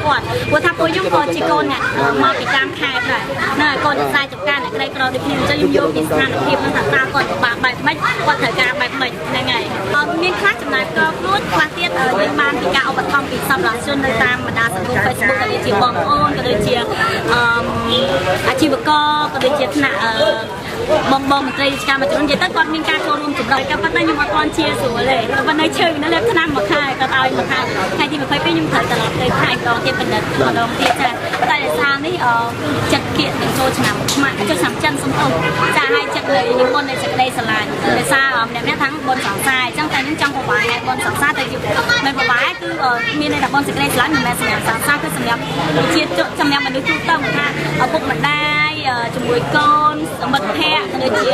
គាត់ព្រោះថាពួកខ្ញុំក៏ជាកូនអ្នកមកពីតាមខេត្តដែរនៅកូនខ្សែចំការអ្នកក្រីក្រដូចគ្នាអញ្ចឹងខ្ញុំយកពីស្ថានភាពហ្នឹងថាតើគាត់ពិបាកបែបម៉េចគាត់ត្រូវការបែបម៉េចហ្នឹងហើយមានខ្លះចំណាយផ្ទាល់ខ្លួនខ្លះទៀតយើងបានពីការឧបត្ថម្ភពីសម្រាប់ជននៅតាមបណ្ដាសង្គម Facebook ក៏ដូចជាបងប្អូនក៏ដូចជាអាជីវករក៏ដូចជាថ្នាក់បងមន្ត្រីរាជការមួយចំនួននិយាយទៅគាត់មានការចូលរួមចម្រុះក៏ប៉ុន្តែខ្ញុំអត់ទាន់ជាស្រួលទេប៉ុន្តែឈឺនៅលេបឆ្នាំមួយខែគាត់ឲ្យមួយខែថ្ងៃទី22ខ្ញុំត្រូវត្រឡប់ទៅខែម្ដងទៀតបណ្ឌិតម្ដងទៀតចាតែរសារនេះចិត្តគៀកនឹងចូលឆ្នាំខ្មែរចូលឆ្នាំចិនសំទោសចាឲ្យចិត្តនៃនិមន្តនៃសេចក្តីស្រឡាញ់រសារម្នាក់ទាំងបុណ្យសង្សារអញ្ចឹងតែខ្ញុំចង់ប្រវាយបុណ្យសង្សារទៅជាមិនប្រវាយគឺមានន័យថាបុណ្យសេចក្តីស្រឡាញ់មិនមែនសម្រាប់សង្សារគឺសម្រាប់ជាតិសម្រាប់មនុស្សទូទៅថាឪពុកម្ដាយជាមួយកូនមិត្តភ័ក្តិដូចជា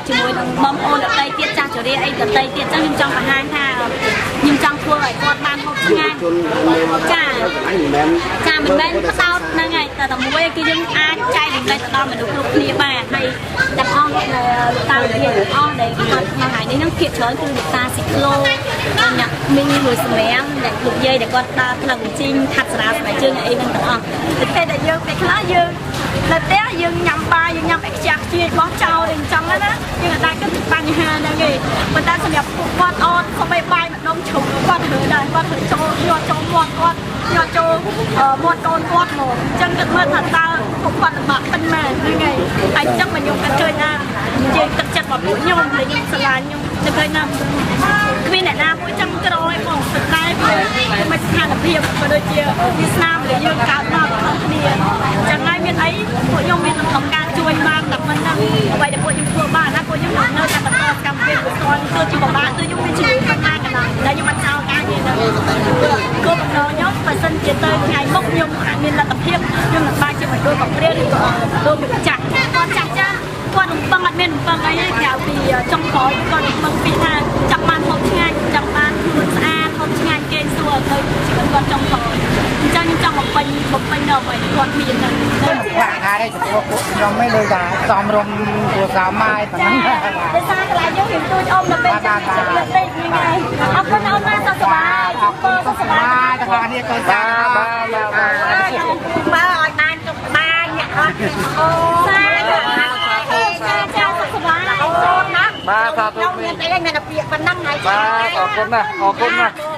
ជាមួយនឹងបងប្អូនដទៃទៀតចាស់ជរាអីដទៃទៀតអញ្ចឹងខ្ញុំចង់បង្ហាញថាខ្ញុំចង់ធ្វើឲ្យគាត់បានហូបឆ្ងាញ់ចាមិនមែនផ្ដោតហ្នឹងហើយតែមួយគឺយើងអាចចែករំលែកទៅដល់មនុស្សគ្រប់គ្នាបានហើយទាំងអស់លោកតាវិទ្យាទាំងអស់ដែលគាត់ក្នុងថ្ងៃនេះហ្នឹងភាគច្រើនគឺលោកតាស៊ីក្លូអ្នកមីងមួយសម្រាមអ្នកលោកយាយដែលគាត់ដើរផ្លូវបញ្ជីងខាត់សារាស្បែកជើងអីហ្នឹងទាំងអស់តែពេលដែលយើងពេលខ្លះយើងនៅផ្ទះយើងញ៉ាំបាយយើងញ៉ាំអីខ្ជះខ្ជាយបោះចោលអីអញ្ចឹងណាយើងអាចគិតពីបញ្ហាហ្នឹងឯងប៉ុន្តែសម្រាប់ពួកគាត់អត់សូម្បីបាយម្ដងឈប់គាត់ធ្វើដែរគាត់ធ្វើចូលយកចូលមាត់គាត់យកចូលមាត់កូនគាត់មកអញ្ចឹងគិតមើលថាតើពួកគាត់លំបាកប៉ុន្មានហ្នឹងឯងហើយអញ្ចឹងមកខ្ញុំគិតឃើញថានិយាយទឹកចិត្តរបស់ពួកខ្ញុំដែលខ្ញុំស្រឡាញ់ខ្ញុំទៅឃើញថាគ្មានអ្នកណាមួយចង់ក្រោយបងប៉ុន្តែមិនស្ថានភាពក៏ដូចជាវាស្នាមដែលយើងកើតមកក្នុងគ្នាចឹងហើយមានអីពួកខ្ញុំមានដំណើរការជួយបានតែប៉ុណ្ណឹងអ្វីដែលពួកខ្ញុំធ្វើបានណាពួកខ្ញុំនៅតែបន្តកម្មវិធីវិស្វករគឺជាបបាក់គឺខ្ញុំមានជំនួយប៉ុណ្ណាកន្លងដែលខ្ញុំមិនចោលការងារហ្នឹងគោលបំណងខ្ញុំបើសិនជាទៅថ្ងៃមុខខ្ញុំអាចមានលទ្ធភាពខ្ញុំនឹងបាច់ជាមួយដូចបព្រាឬក៏ដូចម្ចាស់គាត់ចាស់ចាស់គាត់នឹងពឹងអត់មានពឹងអីទេក្រៅពីចុងក្រោយគាត់នឹងពឹងពីថាចាប់បានហូបឆ្ងាញ់ចាប់បានខ្លួនស្អាតហូបឆ្ងាញ់គេសួរទៅជីវិតគាត់ចុងក្រោយអញ្ចឹងខ្ញុំចង់បំពេញនៅអ្វីគាត់មានហ្នឹងបាក់ហើយចំពោះពួកខ្ញុំមិនដូចថាសំរុំគ្រួសារម៉ាយប៉ុណ្ណឹងដោយសារកន្លែងយើងរៀនទូចអ៊ំនៅពេលចាំតិចហ្នឹងហើយអរគុណអ៊ំណាសុខសប្បាយជូនពរសុខសប្បាយទាំងអស់នេះកូនសាបាទឲ្យបានសុខសប្បាយអ្នកអត់អូសាចាសុខសប្បាយអូណាបាទសាធុខ្ញុំមានអីមានតែពាក្យប៉ុណ្ណឹងហើយបាទអរគុណណាស់